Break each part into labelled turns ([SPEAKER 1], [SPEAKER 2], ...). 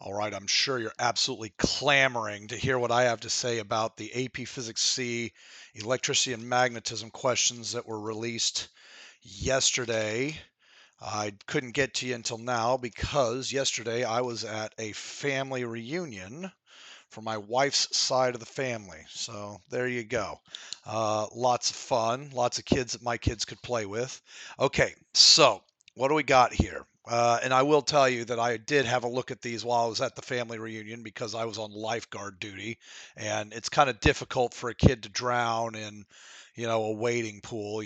[SPEAKER 1] All right, I'm sure you're absolutely clamoring to hear what I have to say about the AP Physics C electricity and magnetism questions that were released yesterday. I couldn't get to you until now because yesterday I was at a family reunion for my wife's side of the family. So there you go. Lots of fun, lots of kids that my kids could play with. Okay, so what do we got here? And I will tell you that I did have a look at these while I was at the family reunion because I was on lifeguard duty, and it's kind of difficult for a kid to drown in, a wading pool.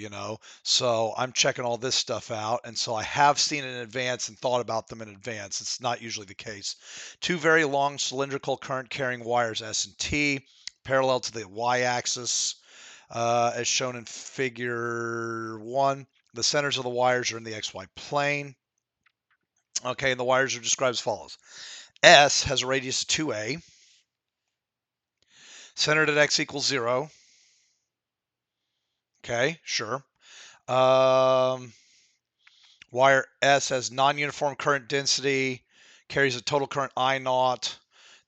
[SPEAKER 1] So I'm checking all this stuff out, and so I have seen it in advance and thought about them in advance. It's not usually the case. Two very long cylindrical current carrying wires S and T, parallel to the y-axis, as shown in figure 1. The centers of the wires are in the XY plane. Okay, and the wires are described as follows. S has a radius of 2a, centered at x equals 0. Okay, sure. Wire S has non-uniform current density, carries a total current I naught.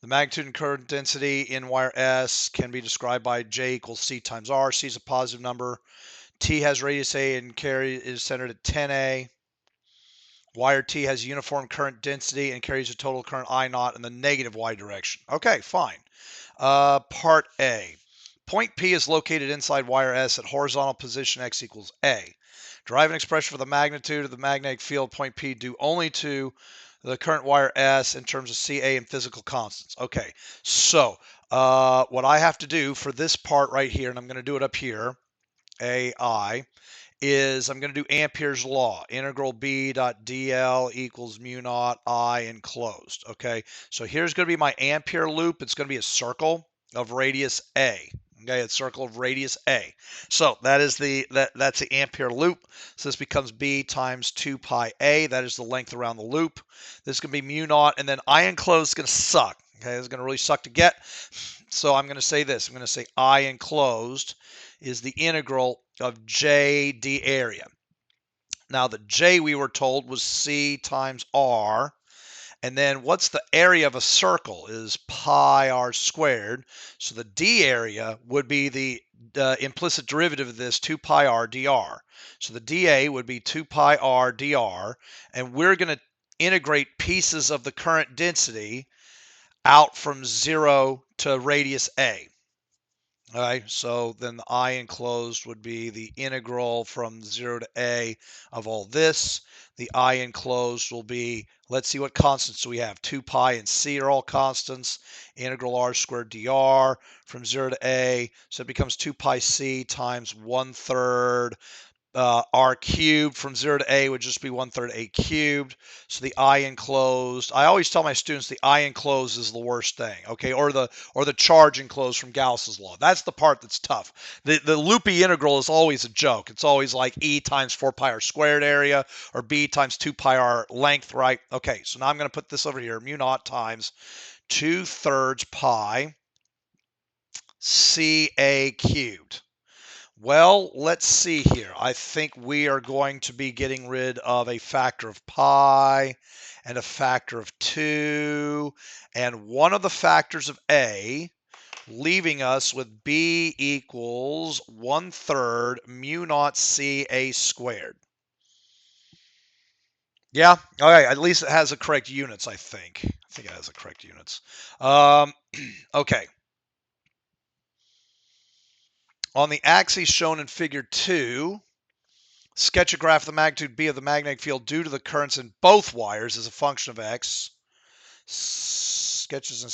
[SPEAKER 1] The magnitude and current density in wire S can be described by J equals C times R. C is a positive number. T has radius A and is centered at 10A. Wire T has uniform current density and carries a total current I naught in the negative Y direction. Okay, fine. Part A. Point P is located inside wire S at horizontal position X equals A. Derive an expression for the magnitude of the magnetic field point P due only to the current wire S in terms of CA and physical constants. Okay, so what I have to do for this part right here, and I'm going to do it up here, AI, is I'm going to do Ampere's law. Integral B dot dl equals mu naught I enclosed. Okay, so here's going to be my Ampere loop. It's going to be a circle of radius A. Okay, it's circle of radius A. So that's the Ampere loop. So this becomes B times 2 pi A. That is the length around the loop. This is going to be mu naught, and then I enclosed is going to suck. Okay, it's going to really suck to get. So I'm going to say this. I'm going to say I enclosed is the integral of J d area. Now the J we were told was C times R. And then what's the area of a circle is pi r squared. So the D area would be the implicit derivative of this 2 pi r dr. So the dA would be 2 pi r dr. And we're going to integrate pieces of the current density out from 0 to radius A. All right, so then the I enclosed would be the integral from 0 to A of all this. The I enclosed will be, let's see what constants do we have. 2 pi and C are all constants. Integral r squared dr from 0 to A. So it becomes 2 pi C times 1/3 r cubed from 0 to A would just be 1/3 A cubed. So the I enclosed, I always tell my students the I enclosed is the worst thing, okay? Or the charge enclosed from Gauss's law. That's the part that's tough. The loopy integral is always a joke. It's always like E times 4 pi r squared area or B times 2 pi r length, right? Okay, so now I'm going to put this over here, mu naught times 2/3 pi CA cubed. Well, let's see here. I think we are going to be getting rid of a factor of pi and a factor of 2 and one of the factors of A, leaving us with B equals 1/3 mu naught C A squared. Yeah, all right, at least it has the correct units, I think. I think it has the correct units. Okay. On the axis shown in figure 2, sketch a graph of the magnitude B of the magnetic field due to the currents in both wires as a function of X. Sketches in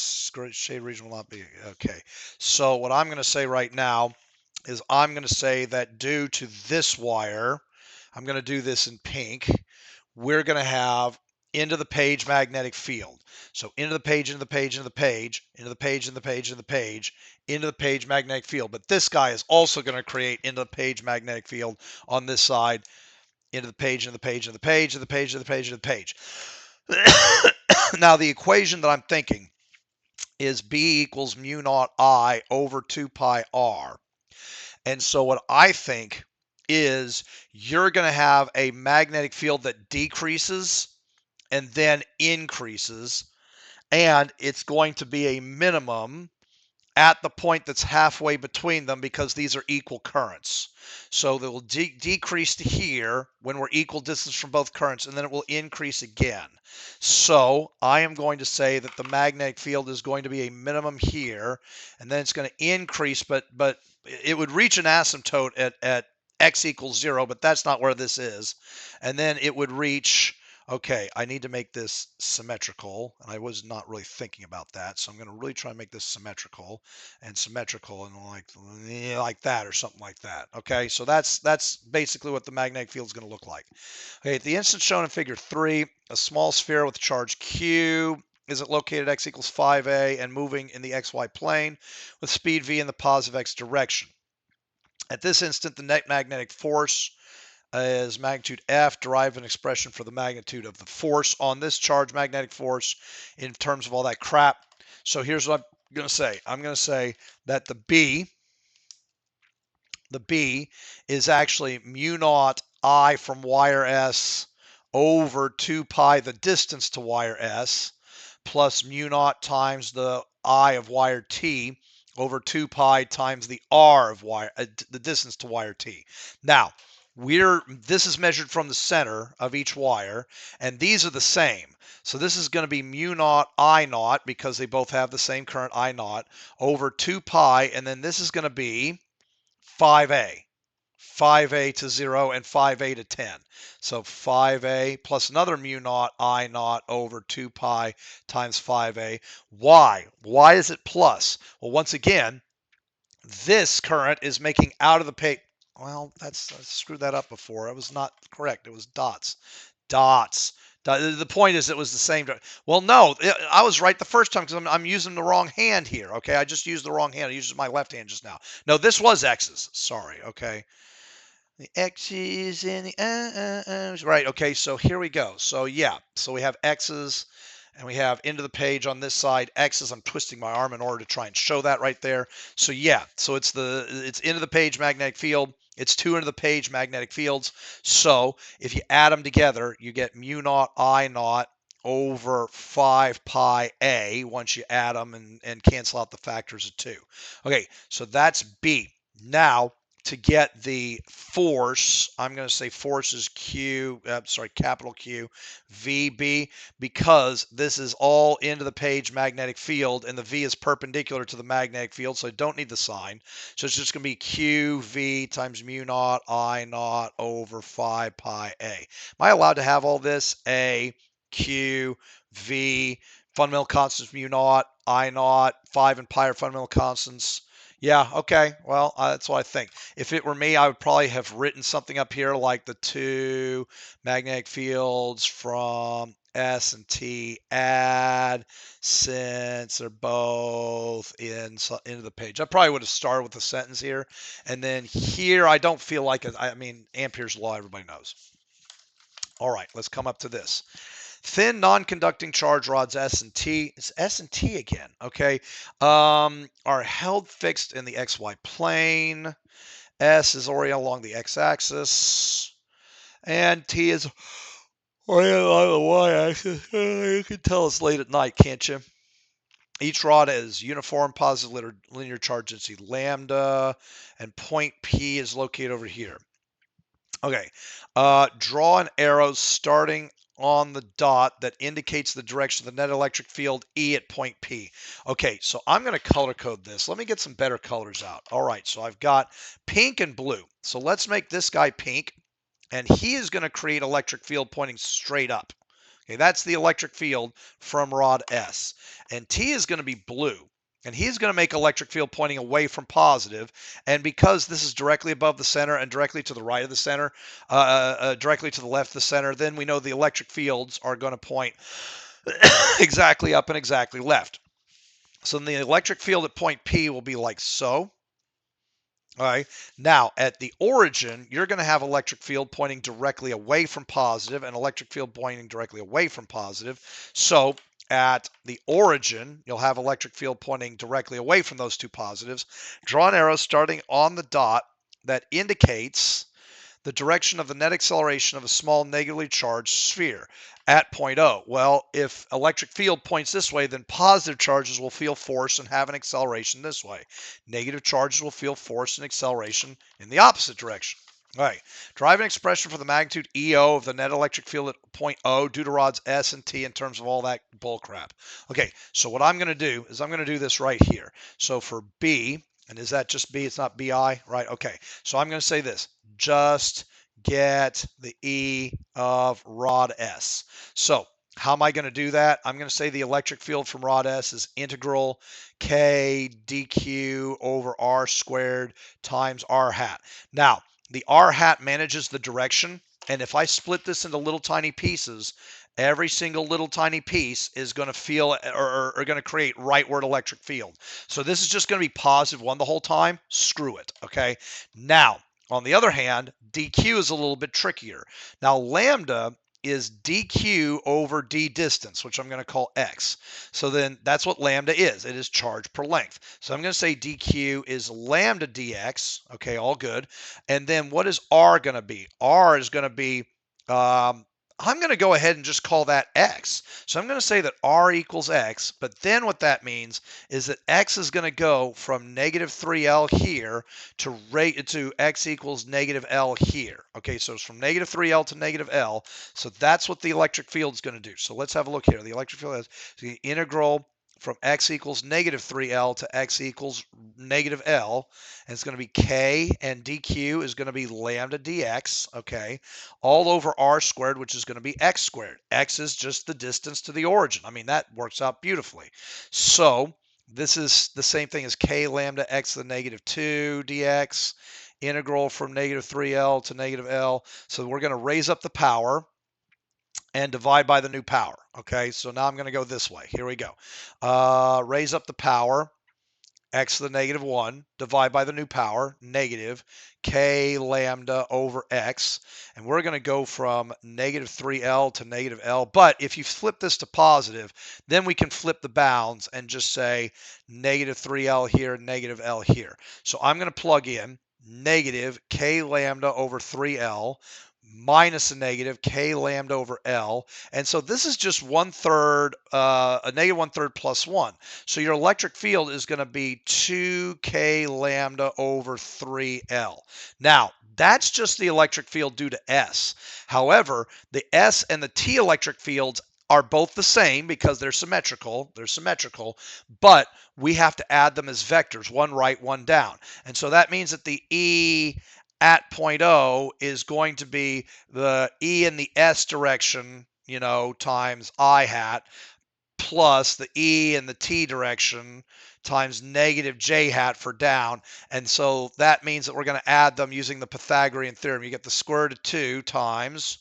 [SPEAKER 1] shade region will not be. Okay. So what I'm going to say right now is I'm going to say that due to this wire, I'm going to do this in pink, we're going to have into the page magnetic field. So into the page, into the page, into the page, into the page, into the page, into the page, into the page magnetic field. But this guy is also going to create into the page magnetic field on this side, into the page, into the page, into the page, into the page, into the page, into the page. Now the equation that I'm thinking is B equals mu naught I over 2 pi R. And so what I think is you're going to have a magnetic field that decreases and then increases. and it's going to be a minimum at the point that's halfway between them because these are equal currents. So they will decrease to here when we're equal distance from both currents, and then it will increase again. So I am going to say that the magnetic field is going to be a minimum here, and then it's going to increase, but it would reach an asymptote at x equals 0, but that's not where this is. And then it would reach, okay, I need to make this symmetrical, and I was not really thinking about that, so I'm going to really try and make this symmetrical and like that or something like that. Okay, so that's basically what the magnetic field is going to look like. Okay, at the instance shown in figure 3, a small sphere with charge q is located x equals 5a and moving in the xy plane with speed v in the positive x direction. At this instant, the net magnetic force is magnitude F. Derive an expression for the magnitude of the force on this charge, magnetic force, in terms of all that crap. So here's what I'm going to say. I'm going to say that the B is actually mu naught I from wire S over 2 pi the distance to wire S plus mu naught times the I of wire T over 2 pi times the R of wire, the distance to wire T. Now, this is measured from the center of each wire, and these are the same. So this is going to be mu naught I naught because they both have the same current I naught over 2 pi, and then this is going to be 5a. 5a to 0 and 5a to 10. So 5a plus another mu naught I naught over 2 pi times 5a. Why? Why is it plus? Well, once again, this current is making out of the page. Well, I screwed that up before. It was not correct. It was dots. Dots. The point is it was the same. Well, no, I was right the first time because I'm using the wrong hand here. Okay, I just used the wrong hand. I used my left hand just now. No, this was X's. Sorry. Okay. The X's and the right. Okay, so here we go. So yeah, so we have X's and we have into the page on this side X's. I'm twisting my arm in order to try and show that right there. So yeah, so it's into the page magnetic field. It's two into the page magnetic fields. So if you add them together, you get mu naught I naught over 5 pi a once you add them and cancel out the factors of 2. Okay, so that's B. Now, to get the force, I'm going to say force is capital Q, VB, because this is all into the page magnetic field, and the V is perpendicular to the magnetic field, so I don't need the sign. So it's just going to be QV times mu naught I naught over 5 pi A. Am I allowed to have all this? A, Q, V, fundamental constants mu naught, I naught, 5 and pi are fundamental constants. Yeah, okay. Well, that's what I think. If it were me, I would probably have written something up here like the two magnetic fields from S and T add since they're both into the page. I probably would have started with a sentence here. And then here, I don't feel like it. I mean, Ampere's law, everybody knows. All right, let's come up to this. Thin non-conducting charge rods S and T, it's S and T again, okay, are held fixed in the XY plane. S is oriented along the x-axis, and T is oriented along the y-axis. You can tell it's late at night, can't you? Each rod is uniform positive linear charge density lambda, and point P is located over here. Okay, draw an arrow starting on the dot that indicates the direction of the net electric field E at point P. Okay, so I'm going to color code this. Let me get some better colors out. All right, so I've got pink and blue. So let's make this guy pink, and he is going to create electric field pointing straight up. Okay, that's the electric field from rod S. And T is going to be blue. And he's going to make electric field pointing away from positive. And because this is directly above the center and directly to the right of the center, directly to the left of the center, then we know the electric fields are going to point exactly up and exactly left. So then the electric field at point P will be like so. All right. Now, at the origin, you're going to have electric field pointing directly away from positive and electric field pointing directly away from positive. So at the origin, you'll have electric field pointing directly away from those two positives. Draw an arrow starting on the dot that indicates the direction of the net acceleration of a small negatively charged sphere at point O. Well, if electric field points this way, then positive charges will feel force and have an acceleration this way. Negative charges will feel force and acceleration in the opposite direction. All right, derive an expression for the magnitude EO of the net electric field at point O due to rods S and T in terms of all that bull crap. Okay, so what I'm going to do is I'm going to do this right here. So for B, and is that just B? It's not BI, right? Okay, so I'm going to say this. Just get the E of rod S. So how am I going to do that? I'm going to say the electric field from rod S is integral K dq over R squared times R hat. Now, the R hat manages the direction, and if I split this into little tiny pieces, every single little tiny piece is going to feel or going to create rightward electric field. So this is just going to be positive 1 the whole time. Screw it, okay? Now, on the other hand, dq is a little bit trickier. Now, lambda is dq over d distance, which I'm going to call x. So then that's what lambda is. It is charge per length. So I'm going to say dq is lambda dx. Okay, all good. And then what is r going to be? R is going to be, I'm going to go ahead and just call that x. So I'm going to say that r equals x, but then what that means is that x is going to go from negative 3L here to x equals negative L here. Okay, so it's from negative 3L to negative L. So that's what the electric field is going to do. So let's have a look here. The electric field is the integral from x equals negative 3L to x equals negative L. And it's going to be K, and dq is going to be lambda dx, okay, all over r squared, which is going to be x squared. X is just the distance to the origin. I mean, that works out beautifully. So this is the same thing as K lambda x to the negative 2 dx, integral from negative 3L to negative L. So we're going to raise up the power and divide by the new power. Okay, so now I'm going to go this way. Here we go. Raise up the power, x to the negative 1, divide by the new power, negative K lambda over x. And we're going to go from negative 3L to negative L. But if you flip this to positive, then we can flip the bounds and just say negative 3L here, negative L here. So I'm going to plug in negative K lambda over 3L minus a negative K lambda over L. And so this is just 1/3, a negative 1/3 plus 1. So your electric field is going to be 2K lambda over 3L. Now, that's just the electric field due to S. However, the S and the T electric fields are both the same because they're symmetrical. They're symmetrical, but we have to add them as vectors, one right, one down. And so that means that the E at point O is going to be the E in the S direction, times I hat, plus the E in the T direction times negative J hat for down. And so that means that we're going to add them using the Pythagorean theorem. You get the square root of 2 times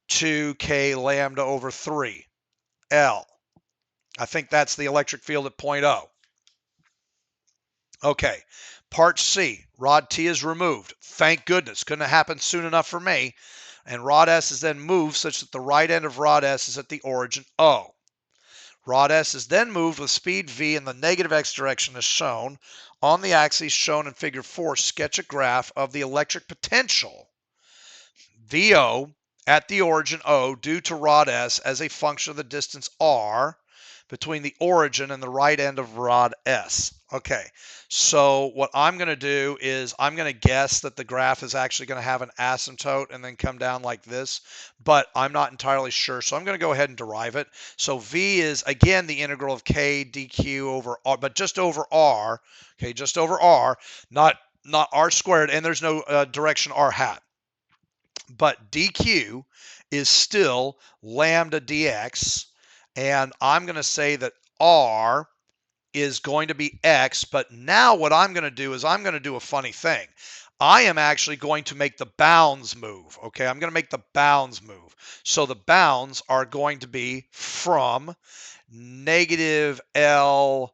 [SPEAKER 1] 2K lambda over 3 L. I think that's the electric field at point O. Okay, part C, rod T is removed. Thank goodness, couldn't have happened soon enough for me. And rod S is then moved such that the right end of rod S is at the origin O. Rod S is then moved with speed V in the negative x direction as shown. On the axis shown in figure 4, sketch a graph of the electric potential VO at the origin O due to rod S as a function of the distance R between the origin and the right end of rod S. Okay, so what I'm going to do is I'm going to guess that the graph is actually going to have an asymptote and then come down like this, but I'm not entirely sure, so I'm going to go ahead and derive it. So V is, again, the integral of K dq over R, but just over R, okay, just over R, not R squared, and there's no direction R hat. But dq is still lambda dx, and I'm going to say that R is going to be X, but now what I'm going to do is I'm going to do a funny thing. I am actually going to make the bounds move, okay? I'm going to make the bounds move. So the bounds are going to be from negative L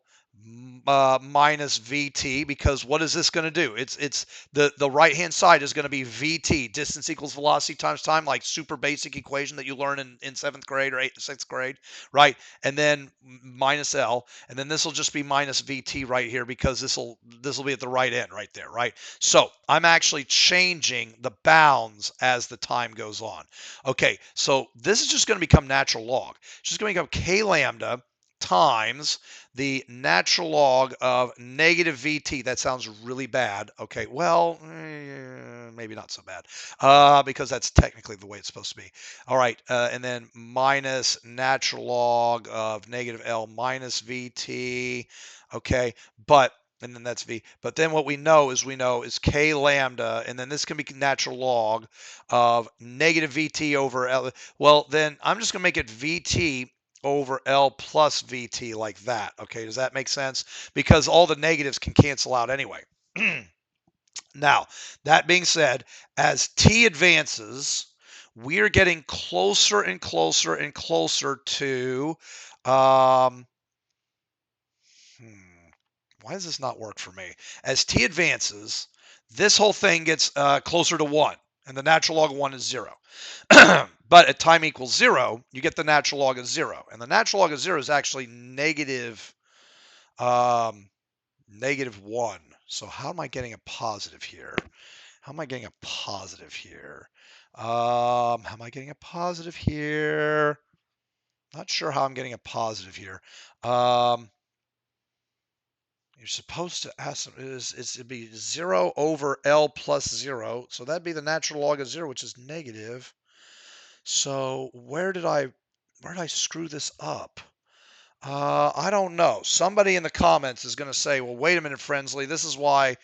[SPEAKER 1] minus VT, because what is this going to do? It's the right hand side is going to be VT, distance equals velocity times time, like super basic equation that you learn in seventh grade or sixth grade, right? And then minus L, and then this will just be minus VT right here, because this will be at the right end right there, right? So I'm actually changing the bounds as the time goes on. Okay, so this is just going to become natural log. It's just going to become K lambda times the natural log of negative VT. That sounds really bad. Okay, well, maybe not so bad, because that's technically the way it's supposed to be. All right, and then minus natural log of negative L minus VT. Okay, but and then that's V. But then what we know is K lambda, and then this can be natural log of negative VT over L. Well, then I'm just going to make it VT over L plus VT like that. Okay, does that make sense? Because all the negatives can cancel out anyway. Now, that being said, as T advances, we are getting closer and closer and closer to, um, why does this not work for me? As T advances, this whole thing gets closer to 1, and the natural log of 1 is 0. But at time equals 0, you get the natural log of 0. And the natural log of 0 is actually negative 1. So how am I getting a positive here? How am I getting a positive here? How am I getting a positive here? Not sure how I'm getting a positive here. You're supposed to ask, it'd be 0 over L plus 0. So that'd be the natural log of 0, which is negative. So where did I screw this up? I don't know. Somebody in the comments is going to say, well, wait a minute, Friendsley. This is why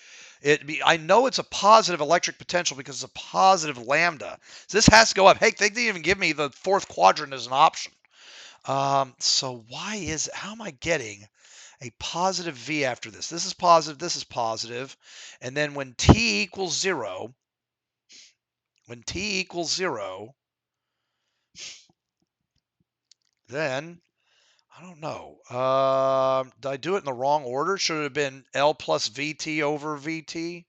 [SPEAKER 1] I know it's a positive electric potential because it's a positive lambda. So this has to go up. Hey, they didn't even give me the fourth quadrant as an option. So how am I getting a positive V after this? This is positive, this is positive. And then when T equals 0, then I don't know. Did I do it in the wrong order? Should it have been L plus VT over VT?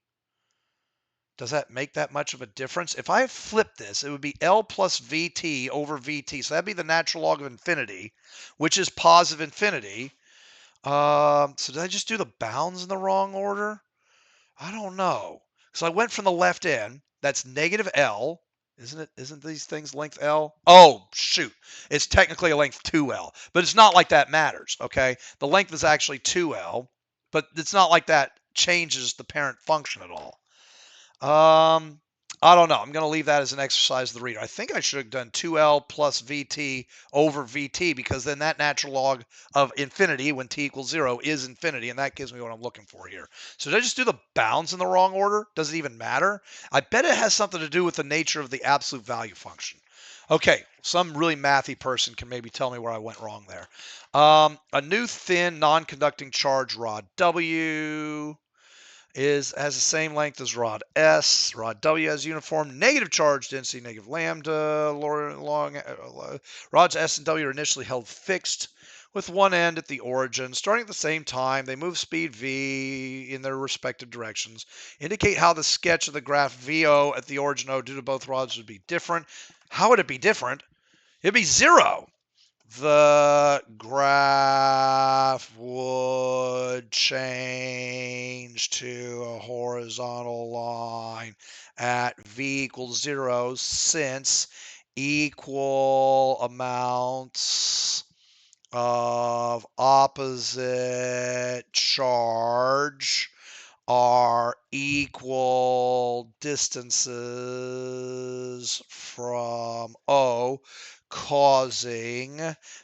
[SPEAKER 1] Does that make that much of a difference? If I flip this, it would be L plus VT over VT. So that'd be the natural log of infinity, which is positive infinity. So did I just do the bounds in the wrong order? I don't know. So I went from the left end. That's negative L. Isn't it? Isn't these things length L? Oh, shoot. It's technically a length 2L, but it's not like that matters, okay? The length is actually 2L, but it's not like that changes the parent function at all. I don't know. I'm going to leave that as an exercise of the reader. I think I should have done 2L plus VT over VT, because then that natural log of infinity when t equals 0 is infinity, and that gives me what I'm looking for here. So did I just do the bounds in the wrong order? Does it even matter? I bet it has something to do with the nature of the absolute value function. Okay, some really mathy person can maybe tell me where I went wrong there. A new thin non-conducting charge rod W has the same length as rod S. Rod W has uniform negative charge density, negative lambda. Rods S and W are initially held fixed with one end at the origin. Starting at the same time, they move speed v in their respective directions. Indicate how the sketch of the graph VO at the origin O due to both rods would be different. How would it be different? It'd be 0. The graph would change to a horizontal line at v equals 0, since equal amounts of opposite charge are equal distances from O, causing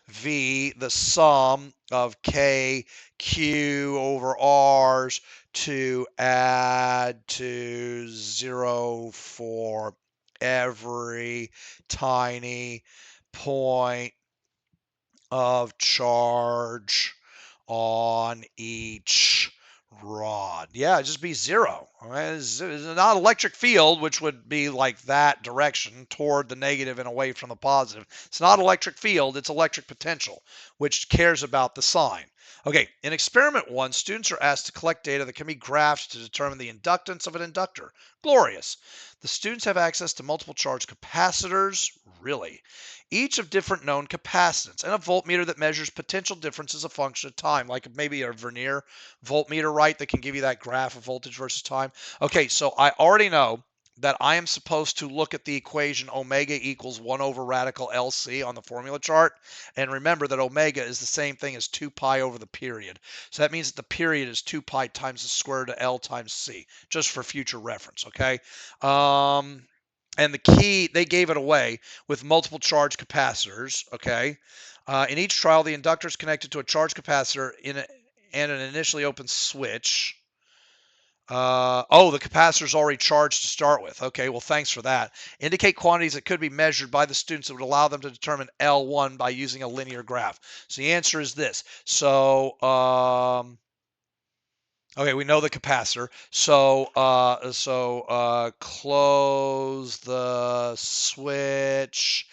[SPEAKER 1] V, the sum of K, Q over R's, to add to 0 for every tiny point of charge on each rod. Yeah, it'd just be zero. All right? It's not electric field, which would be like that direction toward the negative and away from the positive. It's not electric field, it's electric potential, which cares about the sign. Okay, in experiment 1, students are asked to collect data that can be graphed to determine the inductance of an inductor. Glorious. The students have access to multiple charge capacitors. Really? Each of different known capacitance, and a voltmeter that measures potential difference as a function of time, like maybe a Vernier voltmeter, right, that can give you that graph of voltage versus time. Okay, so I already know that I am supposed to look at the equation omega equals 1 over radical LC on the formula chart. And remember that omega is the same thing as 2 pi over the period. So that means that the period is 2 pi times the square root of L times C, just for future reference, okay? And the key, they gave it away with multiple charge capacitors, okay? In each trial, the inductor is connected to a charge capacitor and an initially open switch. Oh, the capacitor is already charged to start with. Okay, well, thanks for that. Indicate quantities that could be measured by the students that would allow them to determine L1 by using a linear graph. So the answer is this. So, okay, we know the capacitor. So, close the switch,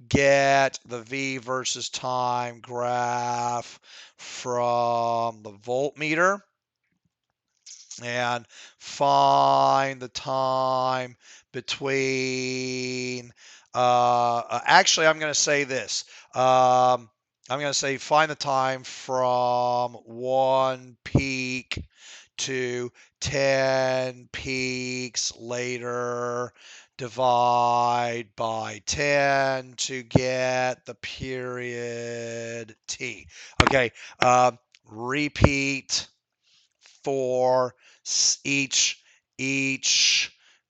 [SPEAKER 1] get the V versus time graph from the voltmeter, and find the time between. Actually, I'm going to say this. I'm going to say find the time from 1 peak to 10 peaks later, divide by 10 to get the period t. Okay, repeat for each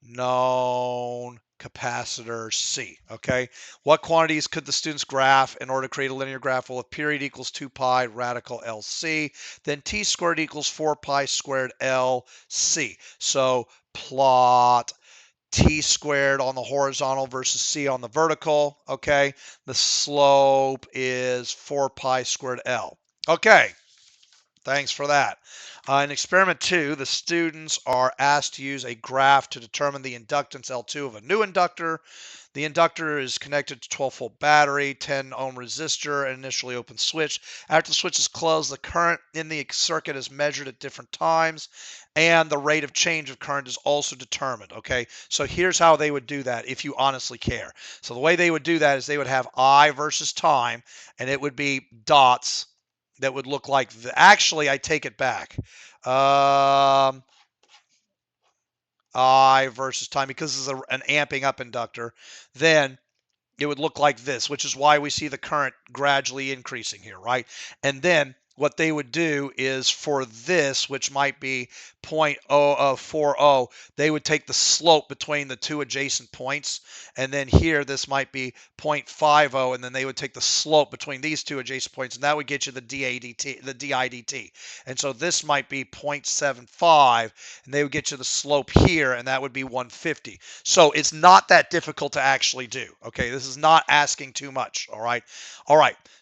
[SPEAKER 1] known capacitor C. Okay, what quantities could the students graph in order to create a linear graph? Well, if period equals 2 pi radical LC, then t squared equals 4 pi squared LC. So plot t squared on the horizontal versus c on the vertical. Okay, the slope is 4 pi squared L. Okay, thanks for that. In experiment 2, the students are asked to use a graph to determine the inductance L2 of a new inductor. The inductor is connected to 12-volt battery, 10 ohm resistor, and initially open switch. After the switch is closed, the current in the circuit is measured at different times, and the rate of change of current is also determined. Okay, so here's how they would do that if you honestly care. So the way they would do that is they would have I versus time, and it would be dots that would look like actually, I take it back. I versus time, because this is an amping up inductor, then it would look like this, which is why we see the current gradually increasing here, right? And then what they would do is for this, which might be 0.040, they would take the slope between the two adjacent points. And then here, this might be 0.50, and then they would take the slope between these two adjacent points, and that would get you the DIDT. And so this might be 0.75, and they would get you the slope here, and that would be 150. So it's not that difficult to actually do. Okay, this is not asking too much. All right.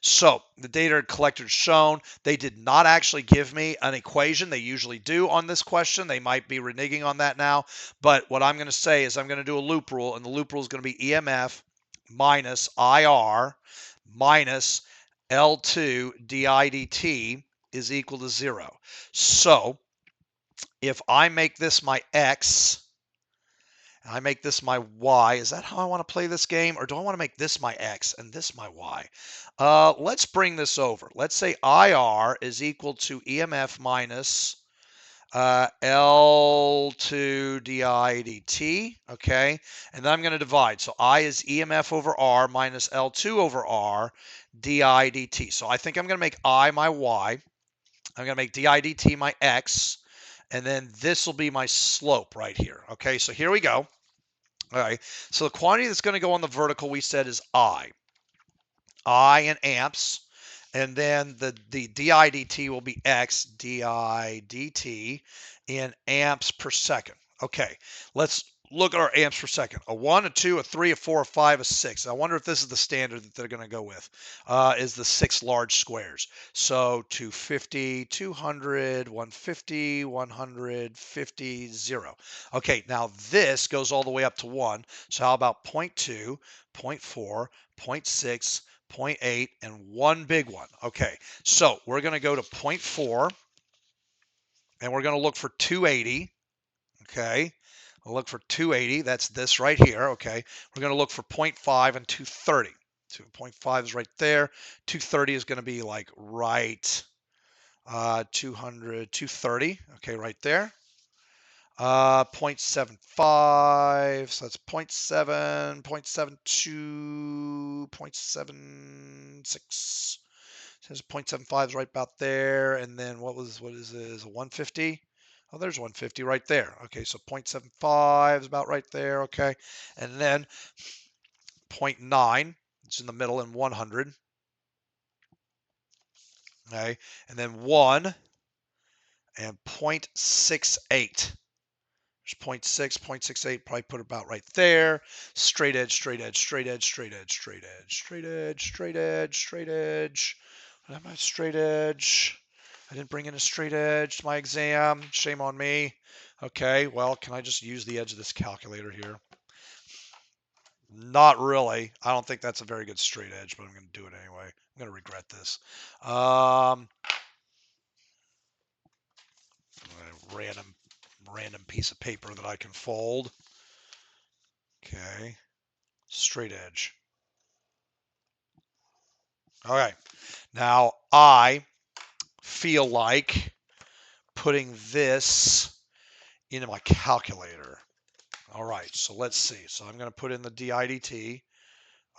[SPEAKER 1] So the data collected is shown. They did not actually give me an equation. They usually do on this question. They might be reneging on that now. But what I'm going to say is I'm going to do a loop rule, and the loop rule is going to be EMF minus IR minus L2 DIDT is equal to 0. So if I make this my X, and I make this my Y, is that how I want to play this game? Or do I want to make this my X and this my Y? Let's bring this over. Let's say IR is equal to EMF minus L2 DIDT, okay? And then I'm going to divide. So I is EMF over R minus L2 over R DIDT. So I think I'm going to make I my Y. I'm going to make DIDT my X. And then this will be my slope right here. Okay, so here we go. All right, so the quantity that's going to go on the vertical, we said, is I in amps. And then the DIDT will be X DIDT in amps per second. Okay, let's look at our amps per second. A 1, a 2, a 3, a 4, a 5, a 6. I wonder if this is the standard that they're going to go with, is the 6 large squares. So 250, 200, 150, 150, 0. Okay, now this goes all the way up to 1. So how about 0.2, 0.4, 0.6, 0.8, and one big one? Okay, so we're going to go to 0.4, and we're going to look for 280. Okay, I'll look for 280. That's this right here. Okay, we're going to look for 0.5 and 230. 2.5 is right there. 230 is going to be like right 200, 230. Okay, right there. 0.75, so that's 0.7, 0.72, 0.76. Says 0.75 is right about there. And then what is this? A 150? Oh, there's 150 right there. Okay, so 0.75 is about right there. Okay, and then 0.9, it's in the middle, and 100. Okay, and then 1 and 0.68. There's 0.6, 0.68, probably put about right there. Straight edge, straight edge, straight edge, straight edge, straight edge, straight edge, straight edge, straight edge. What am I? Straight edge. I didn't bring in a straight edge to my exam. Shame on me. Okay, well, can I just use the edge of this calculator here? Not really. I don't think that's a very good straight edge, but I'm going to do it anyway. I'm going to regret this. Random piece of paper that I can fold. Okay, straight edge. Okay, now I feel like putting this into my calculator. All right, so let's see. So I'm going to put in the DIDT.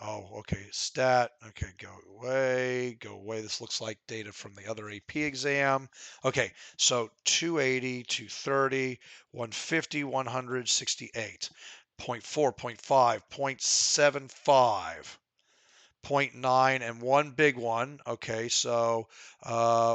[SPEAKER 1] Oh, okay, stat. Okay, go away, go away. This looks like data from the other AP exam. Okay, so 280, 230, 150, 168, 0.4, 0.5, 0.75. 0.9 and one big one. Okay, so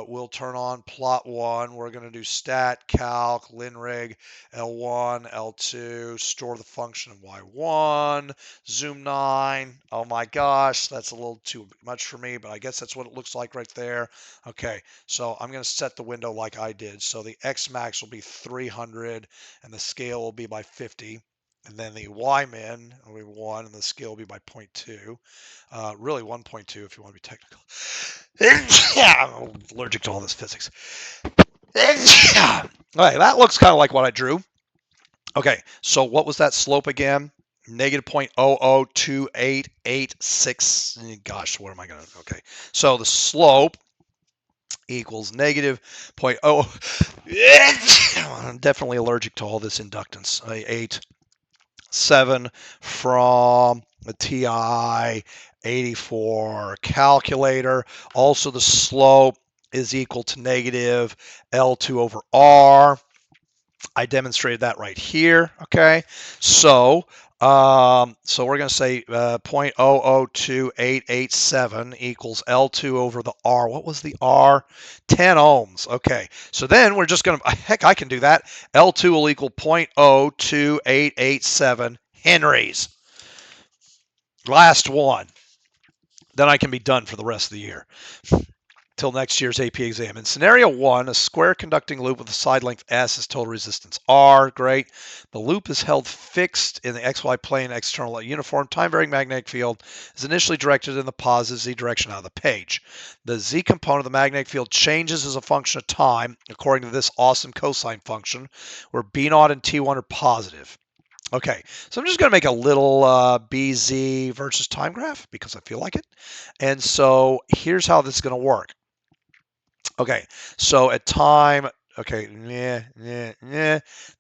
[SPEAKER 1] we'll turn on plot one. We're going to do stat, calc, linrig, L1, L2, store the function in Y1, zoom 9. Oh my gosh, that's a little too much for me, but I guess that's what it looks like right there. Okay, so I'm going to set the window like I did. So the X max will be 300 and the scale will be by 50. And then the Y min will be 1 and the scale will be by 0.2. Really 1.2 if you want to be technical. Yeah, I'm allergic to all this physics. Okay, that looks kind of like what I drew. Okay, so what was that slope again? Negative 0.002886. Gosh, what am I going to? Okay, so the slope equals negative 0.0. I'm definitely allergic to all this inductance. 8.7 from the TI 84 calculator. Also, the slope is equal to negative L2 over R. I demonstrated that right here. Okay, so we're going to say 0.002887 equals L2 over the R. What was the R? 10 ohms. Okay, so then we're just going to, heck, I can do that. L2 will equal 0.02887 henries. Last one. Then I can be done for the rest of the year. Till next year's AP exam. In scenario 1, a square conducting loop with a side length S is total resistance R. Great. The loop is held fixed in the XY plane external uniform time varying magnetic field is initially directed in the positive Z direction out of the page. The Z component of the magnetic field changes as a function of time according to this awesome cosine function where B0 and T1 are positive. Okay, so I'm just going to make a little BZ versus time graph because I feel like it. And so here's how this is going to work. Okay, so at time, okay, this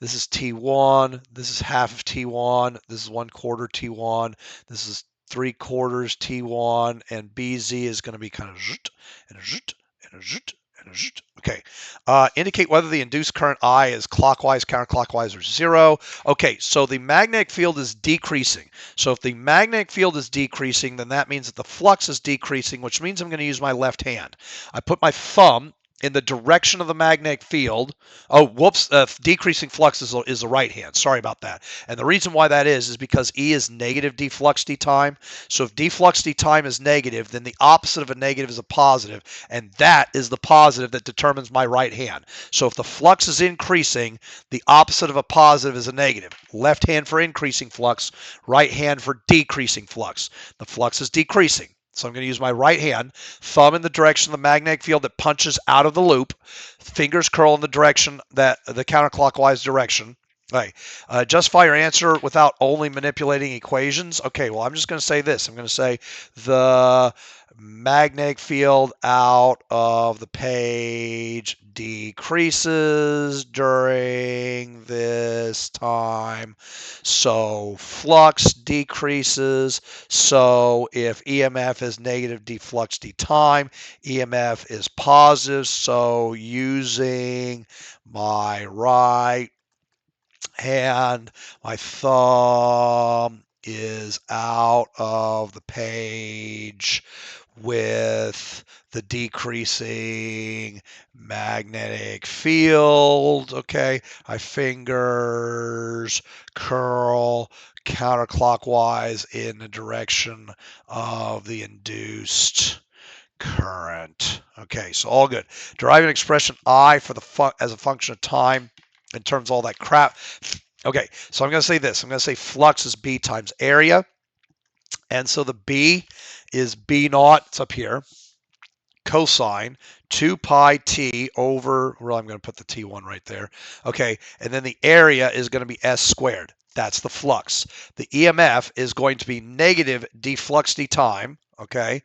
[SPEAKER 1] is T1, this is half of T1, this is 1/4 T1, this is 3/4 T1, and BZ is going to be kind of and and and okay. Indicate whether the induced current I is clockwise, counterclockwise, or 0. Okay, so the magnetic field is decreasing. So if the magnetic field is decreasing, then that means that the flux is decreasing, which means I'm going to use my left hand. I put my thumb in the direction of the magnetic field. Oh, whoops, decreasing flux is the right hand. Sorry about that. And the reason why that is because E is negative defluxity time. So if defluxity time is negative, then the opposite of a negative is a positive, and that is the positive that determines my right hand. So if the flux is increasing, the opposite of a positive is a negative. Left hand for increasing flux, right hand for decreasing flux. The flux is decreasing. So I'm going to use my right hand, thumb in the direction of the magnetic field that punches out of the loop, fingers curl in the direction that the counterclockwise direction. Okay, justify your answer without only manipulating equations. Okay, well, I'm just going to say this. I'm going to say the magnetic field out of the page decreases during this time. So flux decreases. So if EMF is negative defluxity time, EMF is positive. So using my right hand, my thumb is out of the page with the decreasing magnetic field. Okay, my fingers curl counterclockwise in the direction of the induced current. Okay, so all good. Derive an expression I for the as a function of time in terms of all that crap. Okay, so I'm going to say this. I'm going to say flux is B times area. And so the B is B naught. It's up here. Cosine 2 pi t over, well, I'm going to put the T1 right there. Okay, and then the area is going to be S squared. That's the flux. The EMF is going to be negative defluxity time. Okay.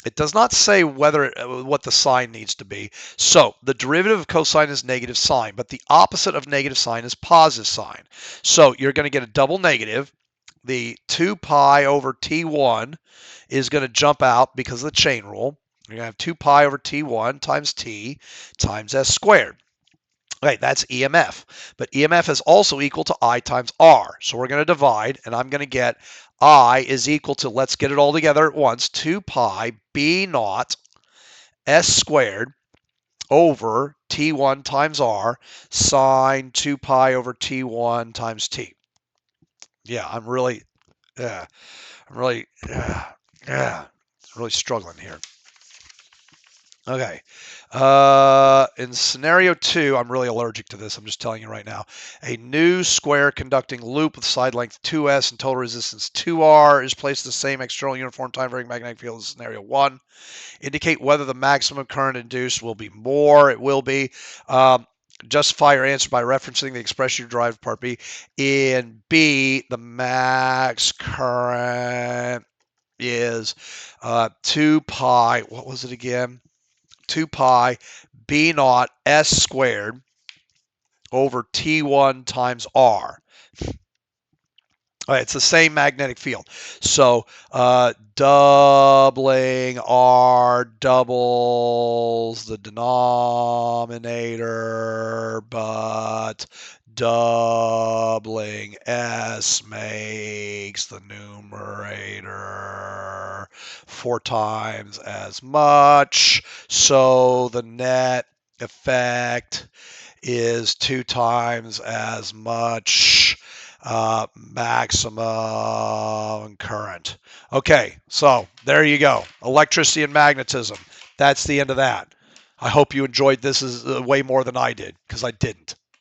[SPEAKER 1] It does not say whether what the sign needs to be. So the derivative of cosine is negative sine, but the opposite of negative sine is positive sine. So you're going to get a double negative. The 2 pi over T1 is going to jump out because of the chain rule. You're going to have 2 pi over T1 times T times S squared. Okay, that's EMF. But EMF is also equal to I times R. So we're going to divide, and I'm going to get I is equal to, let's get it all together at once, 2 pi B naught S squared over T1 times R sine 2 pi over T1 times T. Yeah, I'm really struggling here. Okay. In scenario 2, I'm really allergic to this. I'm just telling you right now. A new square conducting loop with side length 2s and total resistance 2r is placed in the same external uniform time varying magnetic field as scenario 1. Indicate whether the maximum current induced will be more. It will be. Justify your answer by referencing the expression you derived part B. In B, the max current is 2 pi, what was it again? 2 pi B naught S squared over T1 times R. It's the same magnetic field. So doubling R doubles the denominator, but doubling S makes the numerator 4 times as much. So the net effect is 2 times as much maximum current. Okay, so there you go. Electricity and magnetism. That's the end of that. I hope you enjoyed this way more than I did, because I didn't.